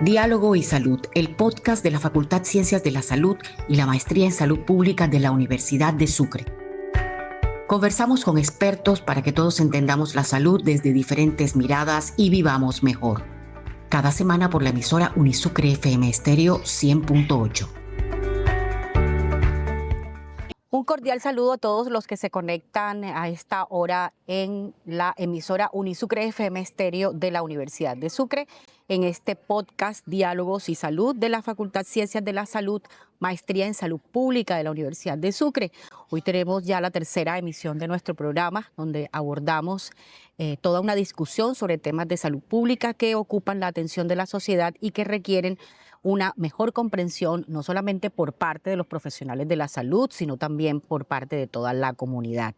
Diálogo y Salud, el podcast de la Facultad Ciencias de la Salud y la Maestría en Salud Pública de la Universidad de Sucre. Conversamos con expertos para que todos entendamos la salud desde diferentes miradas y vivamos mejor. Cada semana por la emisora Unisucre FM Estéreo 100.8. Un cordial saludo a todos los que se conectan a esta hora en la emisora Unisucre FM Estéreo de la Universidad de Sucre, en este podcast Diálogos y Salud de la Facultad Ciencias de la Salud, Maestría en Salud Pública de la Universidad de Sucre. Hoy tenemos ya la tercera emisión de nuestro programa, donde abordamos toda una discusión sobre temas de salud pública que ocupan la atención de la sociedad y que requieren una mejor comprensión, no solamente por parte de los profesionales de la salud, sino también por parte de toda la comunidad.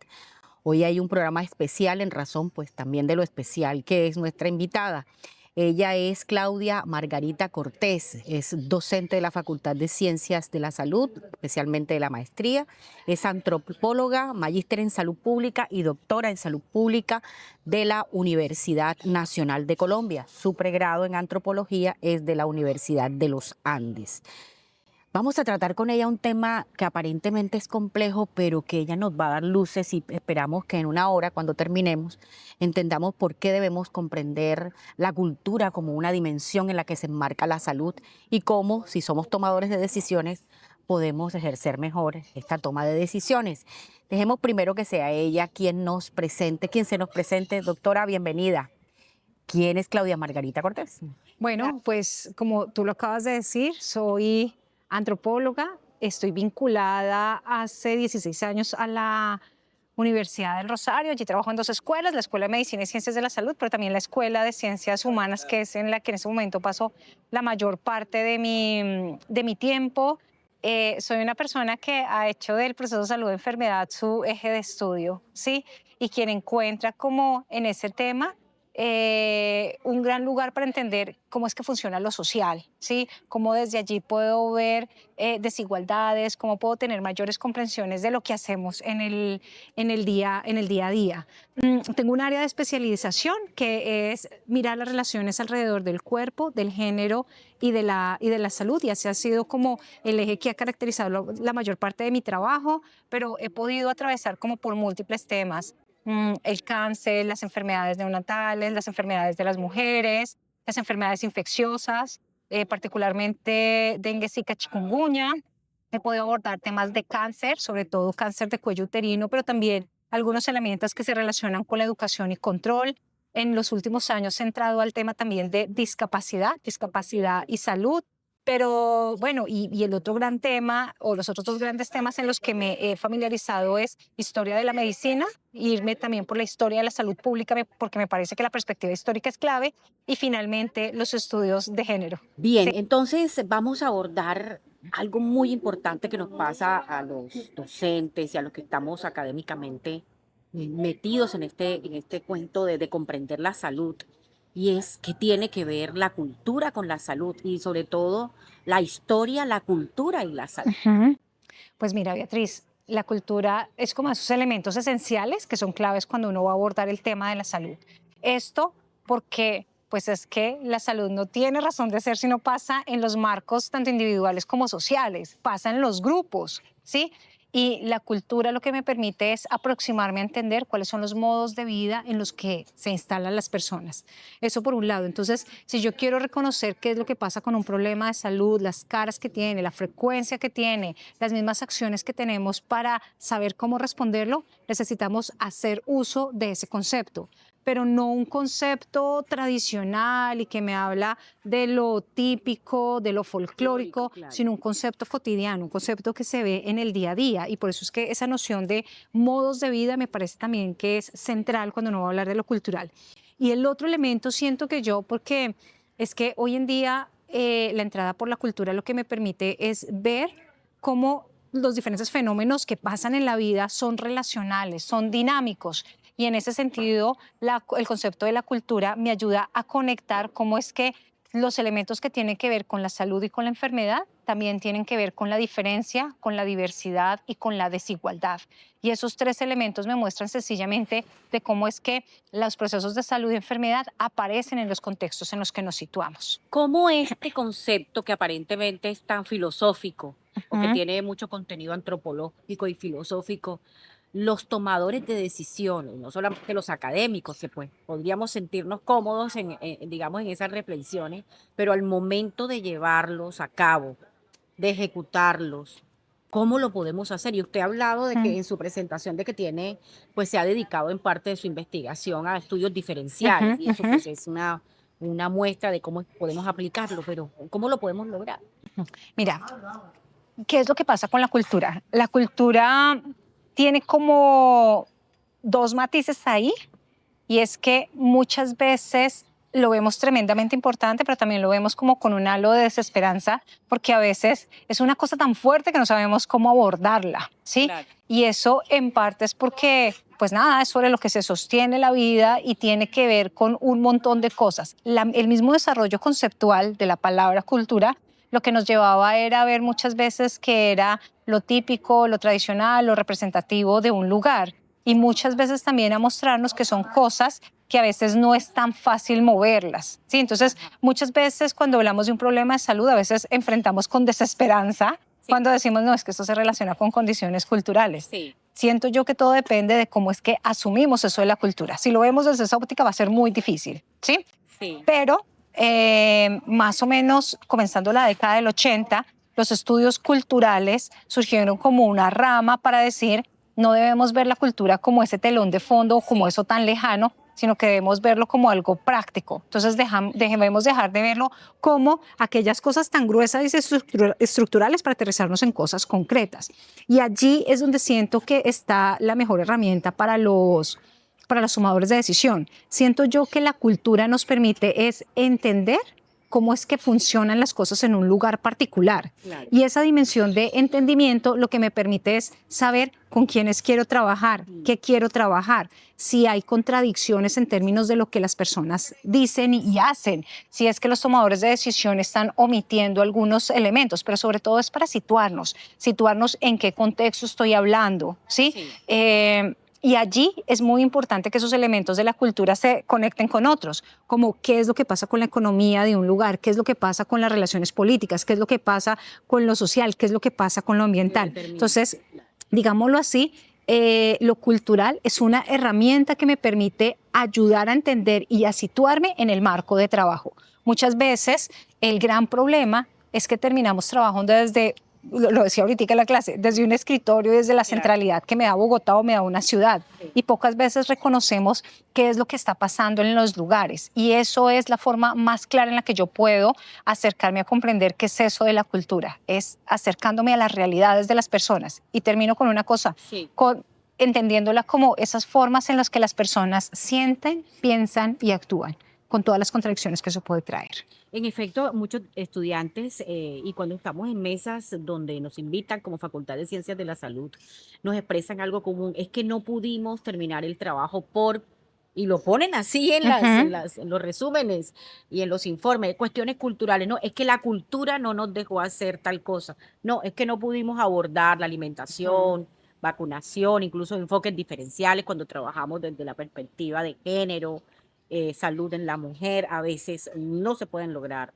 Hoy hay un programa especial en razón, pues, también de lo especial que es nuestra invitada. Ella es Claudia Margarita Cortés, es docente de la Facultad de Ciencias de la Salud, especialmente de la maestría, es antropóloga, magíster en salud pública y doctora en salud pública de la Universidad Nacional de Colombia. Su pregrado en antropología es de la Universidad de los Andes. Vamos a tratar con ella un tema que aparentemente es complejo, pero que ella nos va a dar luces y esperamos que en una hora, cuando terminemos, entendamos por qué debemos comprender la cultura como una dimensión en la que se enmarca la salud y cómo, si somos tomadores de decisiones, podemos ejercer mejor esta toma de decisiones. Dejemos primero que sea ella quien se nos presente. Doctora, bienvenida. ¿Quién es Claudia Margarita Cortés? Bueno, pues como tú lo acabas de decir, soy antropóloga, estoy vinculada hace 16 años a la Universidad del Rosario. Allí trabajo en dos escuelas, la Escuela de Medicina y Ciencias de la Salud, pero también la Escuela de Ciencias Humanas, que es en la que en ese momento paso la mayor parte de mi tiempo. Soy una persona que ha hecho del proceso de salud-enfermedad su eje de estudio, ¿sí? Y quien encuentra como en ese tema un gran lugar para entender cómo es que funciona lo social, ¿sí? Cómo desde allí puedo ver desigualdades, cómo puedo tener mayores comprensiones de lo que hacemos en el día a día. Tengo un área de especialización que es mirar las relaciones alrededor del cuerpo, del género y de la salud, y así ha sido como el eje que ha caracterizado la mayor parte de mi trabajo, pero he podido atravesar como por múltiples temas. El cáncer, las enfermedades neonatales, las enfermedades de las mujeres, las enfermedades infecciosas, particularmente dengue, zika, chikungunya. He podido abordar temas de cáncer, sobre todo cáncer de cuello uterino, pero también algunos elementos que se relacionan con la educación y control. En los últimos años he entrado al tema también de discapacidad y salud. Pero bueno, y el otro gran tema, o los otros dos grandes temas en los que me he familiarizado es historia de la medicina, irme también por la historia de la salud pública, porque me parece que la perspectiva histórica es clave, y finalmente los estudios de género. Bien, entonces vamos a abordar algo muy importante que nos pasa a los docentes y a los que estamos académicamente metidos en este cuento de comprender la salud. Y es que tiene que ver la cultura con la salud y sobre todo la historia, la cultura y la salud. Pues mira, Beatriz, la cultura es como esos elementos esenciales que son claves cuando uno va a abordar el tema de la salud. Esto porque pues es que la salud no tiene razón de ser si no pasa en los marcos tanto individuales como sociales, pasa en los grupos, ¿sí? Y la cultura lo que me permite es aproximarme a entender cuáles son los modos de vida en los que se instalan las personas. Eso por un lado. Entonces, si yo quiero reconocer qué es lo que pasa con un problema de salud, las caras que tiene, la frecuencia que tiene, las mismas acciones que tenemos para saber cómo responderlo, necesitamos hacer uso de ese concepto, pero no un concepto tradicional y que me habla de lo típico, de lo folclórico, Claro. sino un concepto cotidiano, un concepto que se ve en el día a día. Y por eso es que esa noción de modos de vida me parece también que es central cuando uno va a hablar de lo cultural. Y el otro elemento siento que porque es que hoy en día la entrada por la cultura lo que me permite es ver cómo los diferentes fenómenos que pasan en la vida son relacionales, son dinámicos. Y en ese sentido, el concepto de la cultura me ayuda a conectar cómo es que los elementos que tienen que ver con la salud y con la enfermedad también tienen que ver con la diferencia, con la diversidad y con la desigualdad. Y esos tres elementos me muestran sencillamente de cómo es que los procesos de salud y enfermedad aparecen en los contextos en los que nos situamos. ¿Cómo este concepto que aparentemente es tan filosófico o que Ujú. tiene mucho contenido antropológico y filosófico, los tomadores de decisiones, no solamente los académicos, que pues podríamos sentirnos cómodos digamos, en esas reflexiones, pero al momento de llevarlos a cabo, de ejecutarlos, ¿cómo lo podemos hacer? Y usted ha hablado de que en su presentación de que tiene, pues se ha dedicado en parte de su investigación a estudios diferenciales Ujú, y eso ujú. pues es una muestra de cómo podemos aplicarlo, pero ¿cómo lo podemos lograr? Mira, ¿qué es lo que pasa con la cultura? La cultura tiene como dos matices ahí, y es que muchas veces lo vemos tremendamente importante, pero también lo vemos como con un halo de desesperanza, porque a veces es una cosa tan fuerte que no sabemos cómo abordarla, ¿sí? Claro. Y eso en parte es porque, pues nada, es sobre lo que se sostiene la vida y tiene que ver con un montón de cosas. El mismo desarrollo conceptual de la palabra cultura lo que nos llevaba era a ver muchas veces que era lo típico, lo tradicional, lo representativo de un lugar. Y muchas veces también a mostrarnos que son cosas que a veces no es tan fácil moverlas, ¿sí? Entonces, muchas veces cuando hablamos de un problema de salud, a veces enfrentamos con desesperanza Sí. cuando decimos, no, es que esto se relaciona con condiciones culturales. Sí, Siento yo que todo depende de cómo es que asumimos eso de la cultura. Si lo vemos desde esa óptica va a ser muy difícil, ¿sí? sí. Pero más o menos comenzando la década del 80, los estudios culturales surgieron como una rama para decir, no debemos ver la cultura como ese telón de fondo o como eso tan lejano, sino que debemos verlo como algo práctico. Entonces debemos dejar de verlo como aquellas cosas tan gruesas y estructurales para aterrizarnos en cosas concretas. Y allí es donde siento que está la mejor herramienta para los tomadores de decisión. Siento yo que la cultura nos permite es entender cómo es que funcionan las cosas en un lugar particular. Claro. Y esa dimensión de entendimiento lo que me permite es saber con quiénes quiero trabajar, qué quiero trabajar, si hay contradicciones en términos de lo que las personas dicen y hacen, si es que los tomadores de decisión están omitiendo algunos elementos, pero sobre todo es para situarnos en qué contexto estoy hablando, ¿sí? Sí. Y allí es muy importante que esos elementos de la cultura se conecten con otros, como qué es lo que pasa con la economía de un lugar, qué es lo que pasa con las relaciones políticas, qué es lo que pasa con lo social, qué es lo que pasa con lo ambiental. Entonces, digámoslo así, lo cultural es una herramienta que me permite ayudar a entender y a situarme en el marco de trabajo. Muchas veces el gran problema es que terminamos trabajando desde, lo decía ahorita en la clase, desde un escritorio, desde la centralidad que me da Bogotá o me da una ciudad. Y pocas veces reconocemos qué es lo que está pasando en los lugares. Y eso es la forma más clara en la que yo puedo acercarme a comprender qué es eso de la cultura. Es acercándome a las realidades de las personas. Y termino con una cosa, Sí. entendiéndola como esas formas en las que las personas sienten, piensan y actúan, con todas las contradicciones que eso puede traer. En efecto, muchos estudiantes, y cuando estamos en mesas donde nos invitan como Facultad de Ciencias de la Salud, nos expresan algo común, es que no pudimos terminar el trabajo y lo ponen así en los resúmenes y en los informes, cuestiones culturales, no, es que la cultura no nos dejó hacer tal cosa, no, es que no pudimos abordar la alimentación, vacunación, incluso enfoques diferenciales cuando trabajamos desde la perspectiva de género, salud en la mujer, a veces no se pueden lograr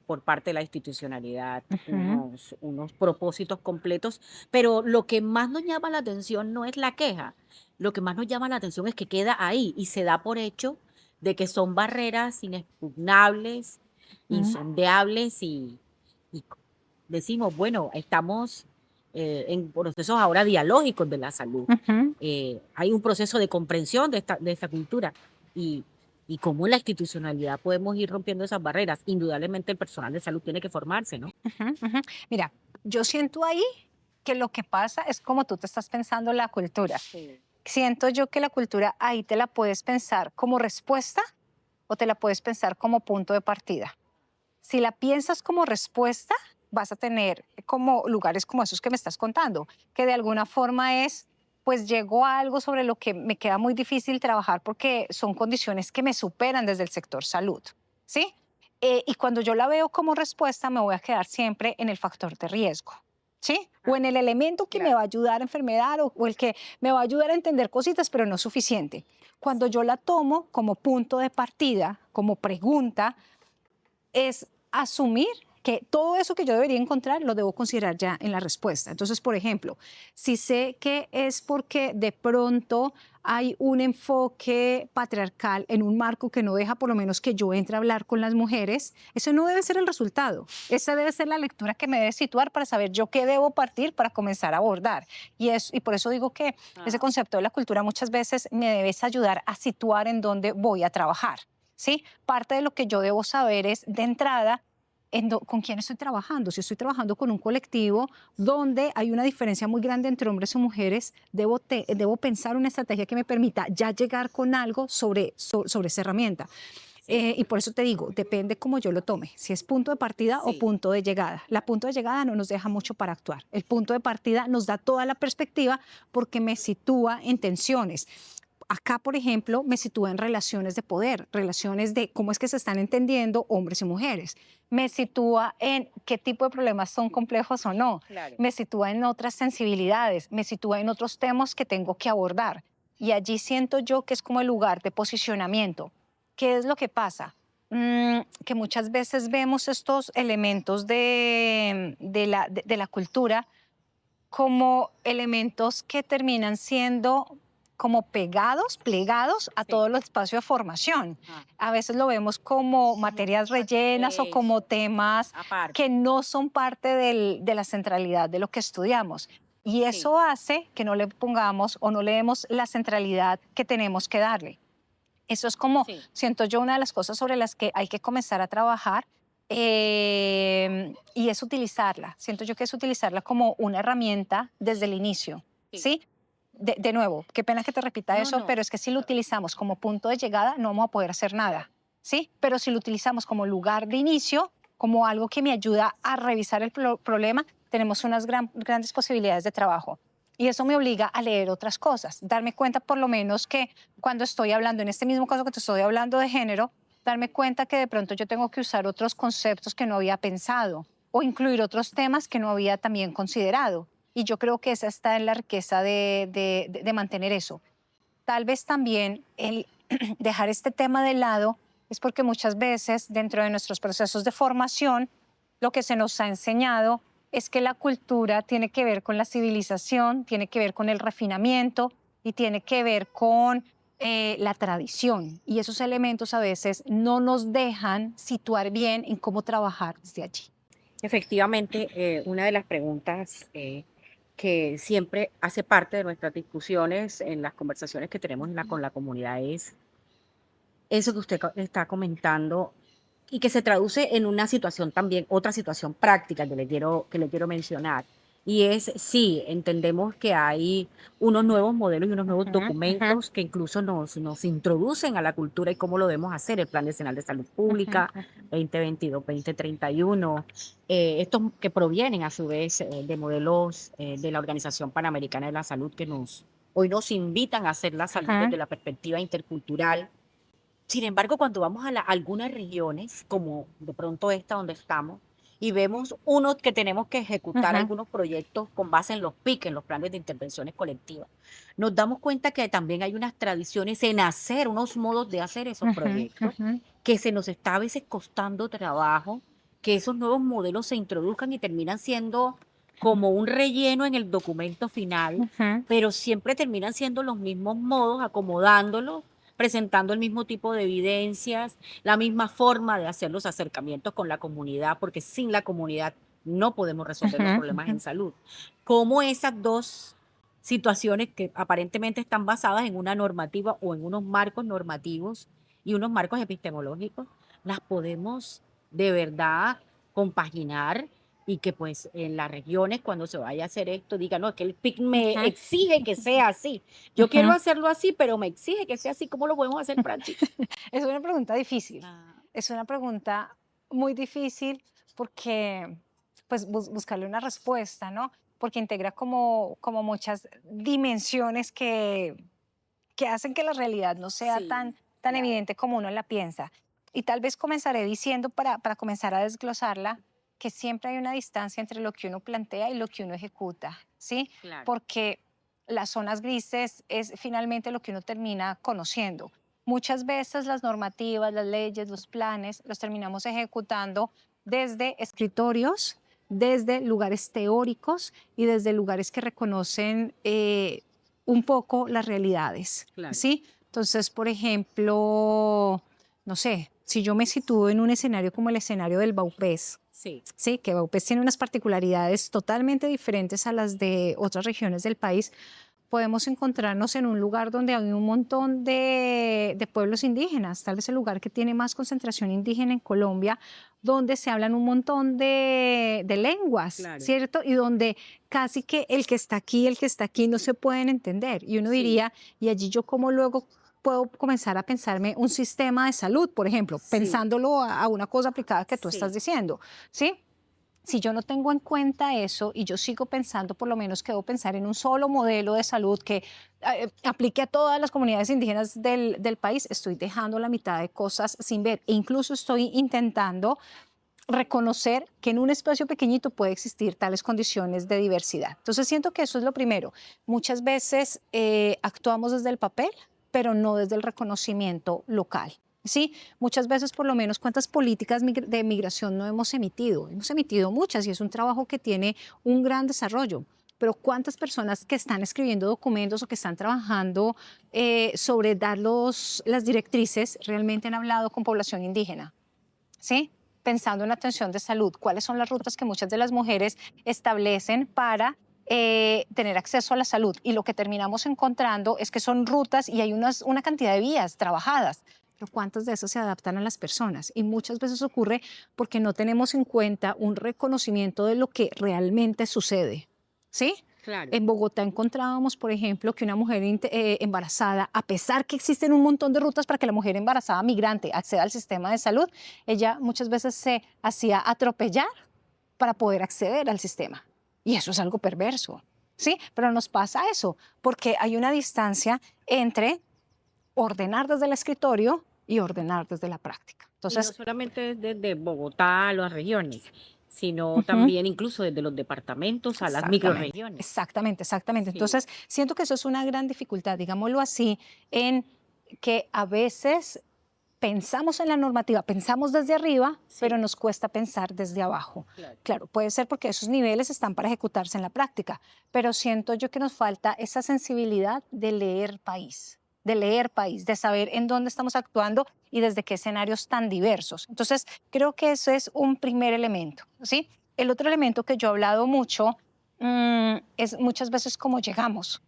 por parte de la institucionalidad unos propósitos completos, pero lo que más nos llama la atención no es la queja, lo que más nos llama la atención es que queda ahí y se da por hecho de que son barreras inexpugnables, insondeables y decimos, bueno, estamos en procesos ahora dialógicos de la salud. Hay un proceso de comprensión de esta cultura y, y cómo en la institucionalidad podemos ir rompiendo esas barreras. Indudablemente el personal de salud tiene que formarse, ¿no? Mira, yo siento ahí que lo que pasa es como tú te estás pensando la cultura. Sí. Siento yo que la cultura ahí te la puedes pensar como respuesta o te la puedes pensar como punto de partida. Si la piensas como respuesta, vas a tener como lugares como esos que me estás contando, que de alguna forma es, pues llegó a algo sobre lo que me queda muy difícil trabajar porque son condiciones que me superan desde el sector salud, ¿sí? Y cuando yo la veo como respuesta, me voy a quedar siempre en el factor de riesgo, ¿sí? O en el elemento que me va a ayudar a enfermedad o el que me va a ayudar a entender cositas, pero no es suficiente. Cuando yo la tomo como punto de partida, como pregunta, es asumir que todo eso que yo debería encontrar lo debo considerar ya en la respuesta. Entonces, por ejemplo, si sé que es porque de pronto hay un enfoque patriarcal en un marco que no deja por lo menos que yo entre a hablar con las mujeres, eso no debe ser el resultado. Esa debe ser la lectura que me debe situar para saber yo qué debo partir para comenzar a abordar. Y por eso digo que ese concepto de la cultura muchas veces me debe ayudar a situar en dónde voy a trabajar. ¿Sí? Parte de lo que yo debo saber es, de entrada, con quién estoy trabajando. Si estoy trabajando con un colectivo donde hay una diferencia muy grande entre hombres y mujeres, debo pensar una estrategia que me permita ya llegar con algo sobre esa herramienta. Y por eso te digo, depende cómo yo lo tome, si es punto de partida o punto de llegada. La punto de llegada no nos deja mucho para actuar. El punto de partida nos da toda la perspectiva porque me sitúa en tensiones. Acá, por ejemplo, me sitúa en relaciones de poder, relaciones de cómo es que se están entendiendo hombres y mujeres. Me sitúa en qué tipo de problemas son complejos o no. Claro. Me sitúa en otras sensibilidades, me sitúa en otros temas que tengo que abordar. Y allí siento yo que es como el lugar de posicionamiento. ¿Qué es lo que pasa? Que muchas veces vemos estos elementos de la cultura como elementos que terminan siendo como plegados a todo el espacio de formación. A veces lo vemos como materias rellenas o como temas Aparte. que no son parte de la centralidad de lo que estudiamos. Y eso hace que no le pongamos o no le demos la centralidad que tenemos que darle. Eso es como, siento yo, una de las cosas sobre las que hay que comenzar a trabajar y es utilizarla. Siento yo que es utilizarla como una herramienta desde el inicio, ¿sí? De nuevo, qué pena que te repita eso, pero es que si lo utilizamos como punto de llegada no vamos a poder hacer nada, ¿sí? Pero si lo utilizamos como lugar de inicio, como algo que me ayuda a revisar el problema, tenemos unas grandes posibilidades de trabajo. Y eso me obliga a leer otras cosas, darme cuenta por lo menos que cuando estoy hablando, en este mismo caso que te estoy hablando de género, darme cuenta que de pronto yo tengo que usar otros conceptos que no había pensado o incluir otros temas que no había también considerado. Y yo creo que esa está en la riqueza de mantener eso. Tal vez también el dejar este tema de lado es porque muchas veces dentro de nuestros procesos de formación lo que se nos ha enseñado es que la cultura tiene que ver con la civilización, tiene que ver con el refinamiento y tiene que ver con la tradición. Y esos elementos a veces no nos dejan situar bien en cómo trabajar desde allí. Efectivamente, una de las preguntas que siempre hace parte de nuestras discusiones en las conversaciones que tenemos con la comunidad es eso que usted está comentando y que se traduce en una situación también, otra situación práctica que le quiero mencionar. Y es, sí, entendemos que hay unos nuevos modelos y unos nuevos documentos que incluso nos introducen a la cultura y cómo lo debemos hacer, el Plan Nacional de Salud Pública 2022-2031, estos que provienen a su vez de modelos de la Organización Panamericana de la Salud que hoy nos invitan a hacer la salud desde la perspectiva intercultural. Sin embargo, cuando vamos a algunas regiones, como de pronto esta donde estamos, y vemos uno que tenemos que ejecutar algunos proyectos con base en los PIC, en los planes de intervenciones colectivas, nos damos cuenta que también hay unas tradiciones en hacer, unos modos de hacer esos proyectos, que se nos está a veces costando trabajo, que esos nuevos modelos se introduzcan y terminan siendo como un relleno en el documento final, pero siempre terminan siendo los mismos modos, acomodándolos, presentando el mismo tipo de evidencias, la misma forma de hacer los acercamientos con la comunidad, porque sin la comunidad no podemos resolver los problemas en salud. Cómo esas dos situaciones que aparentemente están basadas en una normativa o en unos marcos normativos y unos marcos epistemológicos, las podemos de verdad compaginar y que pues en las regiones cuando se vaya a hacer esto digan, no, es que el PIC me exige que sea así. Yo quiero hacerlo así, pero me exige que sea así. ¿Cómo lo podemos hacer práctico? Es una pregunta difícil. Es una pregunta muy difícil porque, pues, buscarle una respuesta, ¿no? Porque integra como muchas dimensiones que hacen que la realidad no sea tan evidente como uno la piensa. y tal vez comenzaré diciendo para comenzar a desglosarla, que siempre hay una distancia entre lo que uno plantea y lo que uno ejecuta, ¿sí? Claro. Porque las zonas grises es finalmente lo que uno termina conociendo. Muchas veces las normativas, las leyes, los planes los terminamos ejecutando desde escritorios, desde lugares teóricos y desde lugares que reconocen un poco las realidades, Claro. ¿sí? Entonces, por ejemplo, no sé, si yo me sitúo en un escenario como el escenario del Baupés, Sí. sí, que Baupés tiene unas particularidades totalmente diferentes a las de otras regiones del país, podemos encontrarnos en un lugar donde hay un montón de pueblos indígenas, tal vez el lugar que tiene más concentración indígena en Colombia, donde se hablan un montón de lenguas, Claro. ¿cierto? Y donde casi que el que está aquí, el que está aquí no se pueden entender. Y uno Sí. diría, ¿y allí yo cómo luego puedo comenzar a pensarme un sistema de salud, por ejemplo, Sí. pensándolo a una cosa aplicada que tú Sí. estás diciendo, ¿sí? Si yo no tengo en cuenta eso y yo sigo pensando, por lo menos que debo pensar en un solo modelo de salud que aplique a todas las comunidades indígenas del país, estoy dejando la mitad de cosas sin ver. E incluso estoy intentando reconocer que en un espacio pequeñito puede existir tales condiciones de diversidad. Entonces siento que eso es lo primero. Muchas veces actuamos desde el papel, pero no desde el reconocimiento local. Sí, muchas veces por lo menos cuántas políticas de migración no hemos emitido. Hemos emitido muchas y es un trabajo que tiene un gran desarrollo. Pero cuántas personas que están escribiendo documentos o que están trabajando sobre dar las directrices realmente han hablado con población indígena. ¿Sí? Pensando en atención de salud, cuáles son las rutas que muchas de las mujeres establecen para tener acceso a la salud. Y lo que terminamos encontrando es que son rutas y hay una cantidad de vías trabajadas. Pero ¿cuántas de esas se adaptan a las personas? Y muchas veces ocurre porque no tenemos en cuenta un reconocimiento de lo que realmente sucede. ¿Sí? Claro. En Bogotá encontrábamos, por ejemplo, que una mujer embarazada, a pesar que existen un montón de rutas para que la mujer embarazada migrante acceda al sistema de salud, ella muchas veces se hacía atropellar para poder acceder al sistema. Y eso es algo perverso, ¿sí? Pero nos pasa eso, porque hay una distancia entre ordenar desde el escritorio y ordenar desde la práctica. Y no Entonces, solamente desde Bogotá a las regiones, sino ujú. también incluso desde los departamentos a las Exactamente, microrregiones. exactamente, exactamente. Sí. Entonces, siento que eso es una gran dificultad, digámoslo así, en que a veces pensamos en la normativa, pensamos desde arriba, Sí. pero nos cuesta pensar desde abajo. Claro. Claro, puede ser porque esos niveles están para ejecutarse en la práctica, pero siento yo que nos falta esa sensibilidad de leer país, de saber en dónde estamos actuando y desde qué escenarios tan diversos. Entonces, creo que eso es un primer elemento, ¿sí? El otro elemento que yo he hablado mucho es muchas veces cómo llegamos.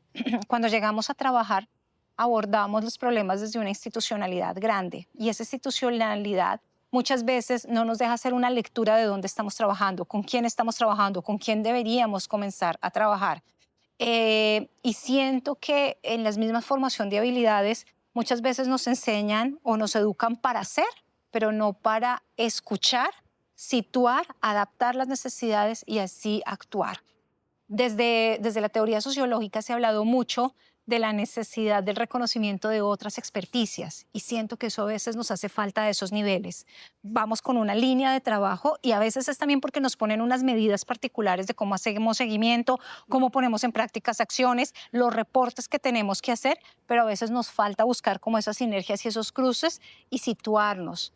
Cuando llegamos a trabajar, abordamos los problemas desde una institucionalidad grande y esa institucionalidad muchas veces no nos deja hacer una lectura de dónde estamos trabajando, con quién deberíamos comenzar a trabajar. Y siento que en las mismas formación de habilidades muchas veces nos enseñan o nos educan para hacer, pero no para escuchar, situar, adaptar las necesidades y así actuar. Desde la teoría sociológica se ha hablado mucho de la necesidad del reconocimiento de otras experticias y siento que eso a veces nos hace falta de esos niveles. Vamos con una línea de trabajo y a veces es también porque nos ponen unas medidas particulares de cómo hacemos seguimiento, cómo ponemos en prácticas acciones, los reportes que tenemos que hacer, pero a veces nos falta buscar como esas sinergias y esos cruces y situarnos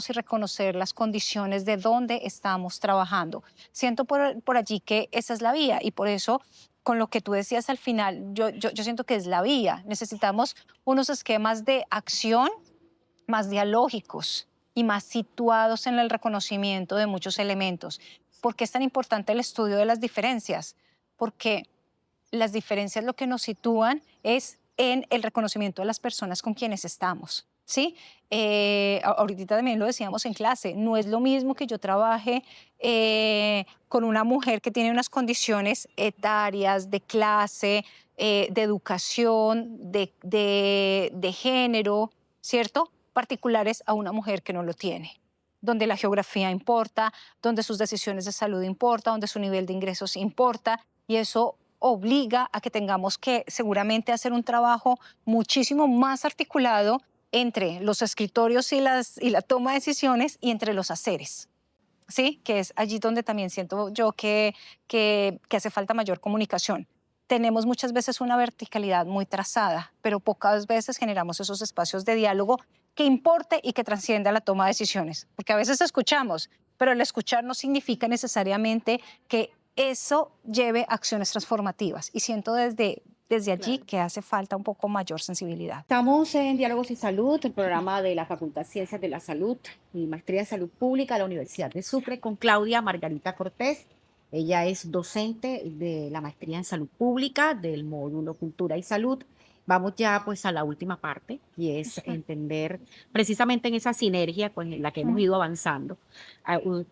y reconocer las condiciones de dónde estamos trabajando. Siento por allí que esa es la vía y por eso con lo que tú decías al final, yo siento que es la vía. Necesitamos unos esquemas de acción más dialógicos y más situados en el reconocimiento de muchos elementos. ¿Por qué es tan importante el estudio de las diferencias? Porque las diferencias lo que nos sitúan es en el reconocimiento de las personas con quienes estamos. ¿Sí? Ahorita también lo decíamos en clase, no es lo mismo que yo trabaje con una mujer que tiene unas condiciones etarias, de clase, de educación, de género, ¿cierto? Particulares a una mujer que no lo tiene, donde la geografía importa, donde sus decisiones de salud importa, donde su nivel de ingresos importa, y eso obliga a que tengamos que seguramente hacer un trabajo muchísimo más articulado entre los escritorios y la toma de decisiones y entre los haceres. ¿Sí? Que es allí donde también siento yo que hace falta mayor comunicación. Tenemos muchas veces una verticalidad muy trazada, pero pocas veces generamos esos espacios de diálogo que importe y que trascienda la toma de decisiones. Porque a veces escuchamos, pero el escuchar no significa necesariamente que eso lleve a acciones transformativas. Y siento desde allí Claro. que hace falta un poco mayor sensibilidad. Estamos en Diálogos y Salud, el programa de la Facultad de Ciencias de la Salud y Maestría en Salud Pública de la Universidad de Sucre con Claudia Margarita Cortés. Ella es docente de la Maestría en Salud Pública del módulo Cultura y Salud. Vamos ya pues a la última parte y es entender precisamente en esa sinergia con la que hemos ido avanzando.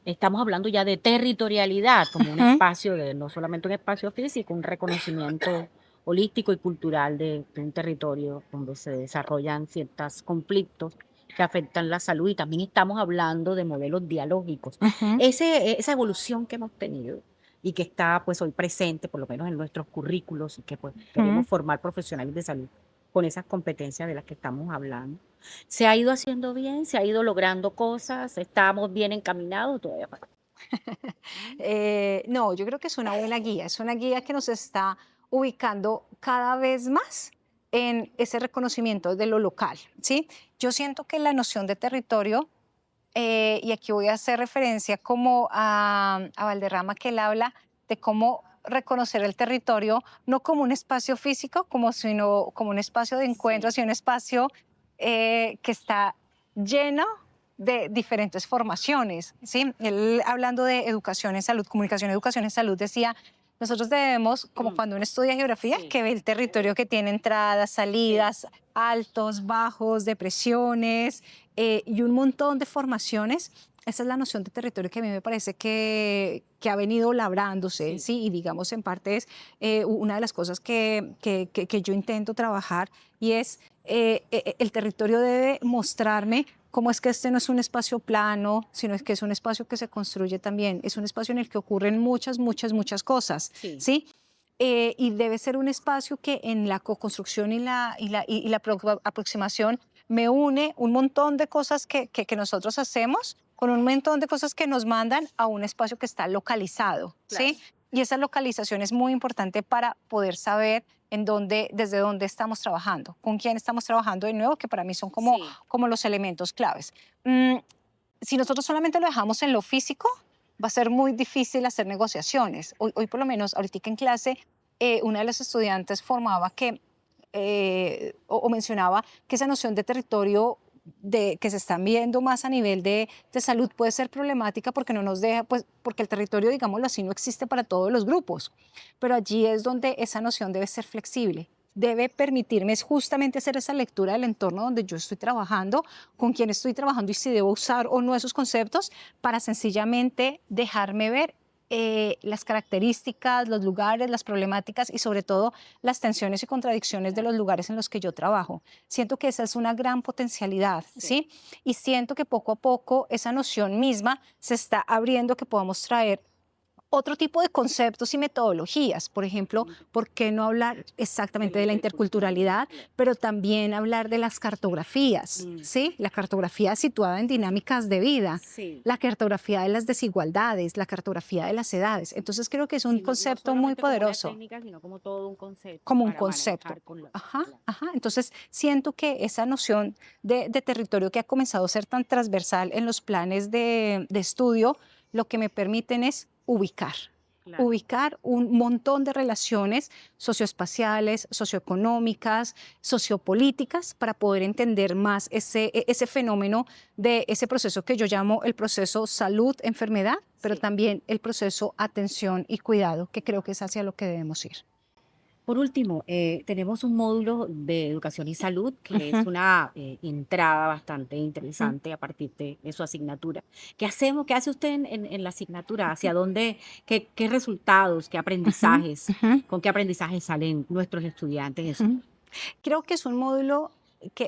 Estamos hablando ya de territorialidad como un espacio de, no solamente un espacio físico, un reconocimiento holístico y cultural de un territorio donde se desarrollan ciertos conflictos que afectan la salud y también estamos hablando de modelos dialógicos. Esa evolución que hemos tenido y que está pues hoy presente, por lo menos en nuestros currículos y que pues queremos formar profesionales de salud con esas competencias de las que estamos hablando. ¿Se ha ido haciendo bien? ¿Se ha ido logrando cosas? ¿Estamos bien encaminados? Todavía falta. No, yo creo que es una guía que nos está ubicando cada vez más en ese reconocimiento de lo local, ¿sí? Yo siento que la noción de territorio, y aquí voy a hacer referencia como a Valderrama, que él habla de cómo reconocer el territorio no como un espacio físico, sino como un espacio de encuentro, sino un espacio que está lleno de diferentes formaciones, ¿sí? Él, hablando de educación en salud, comunicación, educación en salud, decía, nosotros debemos, como cuando uno estudia geografía, Sí. que ve el territorio que tiene entradas, salidas, altos, bajos, depresiones y un montón de formaciones. Esa es la noción de territorio que a mí me parece que ha venido labrándose, Sí. ¿sí? Y digamos, en parte es una de las cosas que yo intento trabajar y es el territorio debe mostrarme cómo es que este no es un espacio plano, sino es que es un espacio que se construye también, es un espacio en el que ocurren muchas, muchas, muchas cosas, Sí. ¿sí? Y debe ser un espacio que en la co-construcción y la aproximación me une un montón de cosas que nosotros hacemos con un montón de cosas que nos mandan a un espacio que está localizado, ¿sí? Claro. Y esa localización es muy importante para poder saber desde dónde estamos trabajando, con quién estamos trabajando de nuevo, que para mí son como, Sí. como los elementos claves. Mm, si nosotros solamente lo dejamos en lo físico, va a ser muy difícil hacer negociaciones. Hoy por lo menos, ahorita en clase, una de las estudiantes formaba o mencionaba que esa noción de territorio que se están viendo más a nivel de salud puede ser problemática porque no nos deja, pues porque el territorio, digámoslo así, no existe para todos los grupos, pero allí es donde esa noción debe ser flexible, debe permitirme es justamente hacer esa lectura del entorno donde yo estoy trabajando, con quién estoy trabajando y si debo usar o no esos conceptos para sencillamente dejarme ver las características, los lugares, las problemáticas y sobre todo las tensiones y contradicciones de los lugares en los que yo trabajo. Siento que esa es una gran potencialidad, ¿sí? Y siento que poco a poco esa noción misma se está abriendo, que podamos traer otro tipo de conceptos y metodologías. Por ejemplo, ¿por qué no hablar exactamente de la interculturalidad, pero también hablar de las cartografías, ¿sí? La cartografía situada en dinámicas de vida, Sí. la cartografía de las desigualdades, la cartografía de las edades. Entonces creo que es un Sí, no concepto muy solamente como una poderoso, técnica, sino como todo un concepto como un para concepto. manejar con la... Ajá, Claro. ajá. Entonces siento que esa noción de territorio que ha comenzado a ser tan transversal en los planes de estudio, lo que me permiten es Claro. ubicar un montón de relaciones socioespaciales, socioeconómicas, sociopolíticas, para poder entender más ese fenómeno de ese proceso que yo llamo el proceso salud-enfermedad, pero Sí. también el proceso atención y cuidado, que creo que es hacia lo que debemos ir. Por último, tenemos un módulo de educación y salud que es Ujú, una entrada bastante ujú, interesante a partir de su asignatura. ¿Qué hacemos? ¿Qué hace usted en la asignatura? ¿Hacia dónde? ¿Qué resultados? ¿Qué ujú, aprendizajes? ujú, ¿Con qué aprendizajes salen nuestros estudiantes? ujú. Creo que es un módulo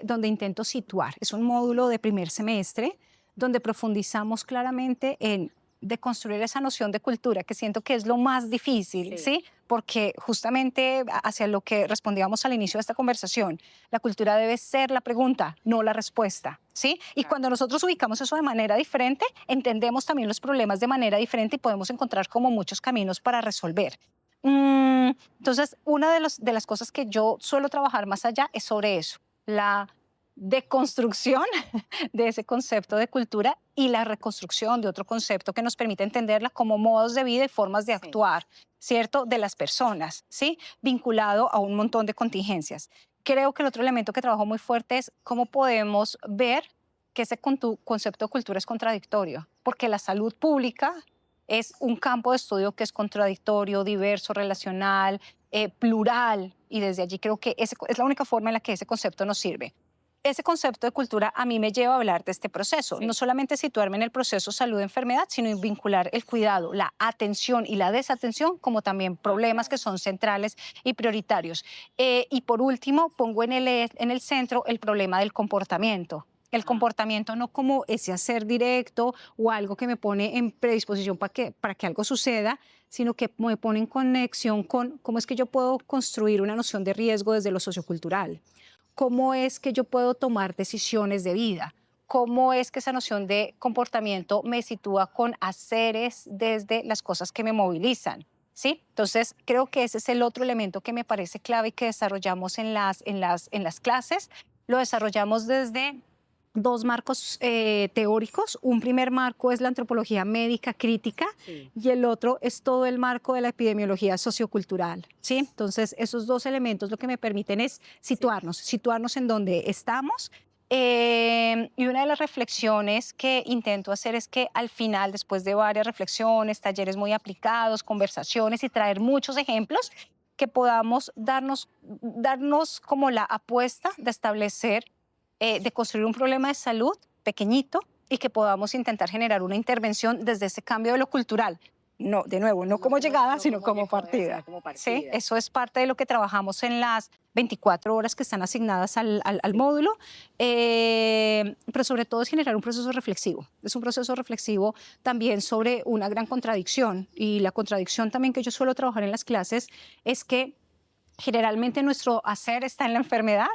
donde intento situar, es un módulo de primer semestre donde profundizamos claramente en de construir esa noción de cultura, que siento que es lo más difícil, ¿sí? Porque justamente hacia lo que respondíamos al inicio de esta conversación, la cultura debe ser la pregunta, no la respuesta, ¿sí? Y cuando nosotros ubicamos eso de manera diferente, entendemos también los problemas de manera diferente y podemos encontrar como muchos caminos para resolver. Entonces, una de las cosas que yo suelo trabajar más allá es sobre eso, la deconstrucción de ese concepto de cultura y la reconstrucción de otro concepto que nos permite entenderla como modos de vida y formas de actuar, ¿cierto? De las personas, ¿sí? Vinculado a un montón de contingencias. Creo que el otro elemento que trabajo muy fuerte es cómo podemos ver que ese concepto de cultura es contradictorio, porque la salud pública es un campo de estudio que es contradictorio, diverso, relacional, plural, y desde allí creo que es la única forma en la que ese concepto nos sirve. Ese concepto de cultura a mí me lleva a hablar de este proceso, no solamente situarme en el proceso salud-enfermedad, sino vincular el cuidado, la atención y la desatención como también problemas que son centrales y prioritarios. Y por último, pongo en el centro el problema del comportamiento. El comportamiento no como ese hacer directo o algo que me pone en predisposición para que algo suceda, sino que me pone en conexión con cómo es que yo puedo construir una noción de riesgo desde lo sociocultural. ¿Cómo es que yo puedo tomar decisiones de vida? ¿Cómo es que esa noción de comportamiento me sitúa con haceres desde las cosas que me movilizan? ¿Sí? Entonces, creo que ese es el otro elemento que me parece clave y que desarrollamos en las clases. Lo desarrollamos desde dos marcos teóricos. Un primer marco es la antropología médica crítica y el otro es todo el marco de la epidemiología sociocultural, ¿sí? Entonces, esos dos elementos lo que me permiten es situarnos en donde estamos. Y una de las reflexiones que intento hacer es que al final, después de varias reflexiones, talleres muy aplicados, conversaciones y traer muchos ejemplos, que podamos darnos como la apuesta de establecer de construir un problema de salud pequeñito y que podamos intentar generar una intervención desde ese cambio de lo cultural. No, de nuevo, no como llegada, sino como partida. ¿Sí? Eso es parte de lo que trabajamos en las 24 horas que están asignadas al módulo, pero sobre todo es generar un proceso reflexivo. Es un proceso reflexivo también sobre una gran contradicción, y la contradicción también que yo suelo trabajar en las clases es que generalmente nuestro hacer está en la enfermedad,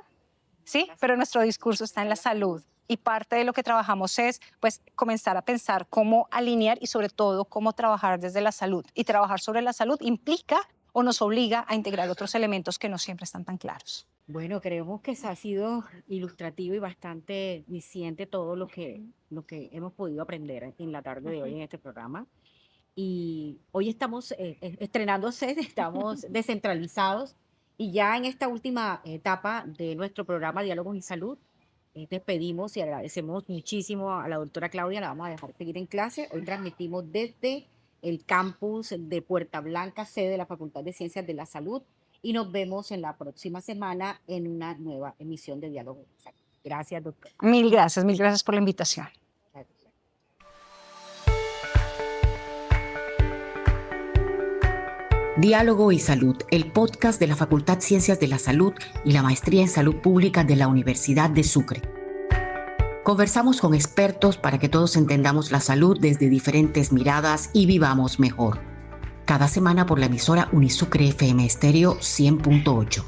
¿sí? Pero nuestro discurso está en la salud. Y parte de lo que trabajamos es pues, comenzar a pensar cómo alinear y sobre todo cómo trabajar desde la salud. Y trabajar sobre la salud implica o nos obliga a integrar otros elementos que no siempre están tan claros. Bueno, creemos que ha sido ilustrativo y bastante diciente todo lo que hemos podido aprender en la tarde de hoy en este programa. Y hoy estamos estrenándose, estamos descentralizados. Y ya en esta última etapa de nuestro programa Diálogos y Salud, despedimos y agradecemos muchísimo a la doctora Claudia, la vamos a dejar seguir en clase. Hoy transmitimos desde el campus de Puerta Blanca, sede de la Facultad de Ciencias de la Salud, y nos vemos en la próxima semana en una nueva emisión de Diálogos y Salud. Gracias, doctora. Mil gracias por la invitación. Diálogo y Salud, el podcast de la Facultad Ciencias de la Salud y la Maestría en Salud Pública de la Universidad de Sucre. Conversamos con expertos para que todos entendamos la salud desde diferentes miradas y vivamos mejor. Cada semana por la emisora Unisucre FM Estéreo 100.8.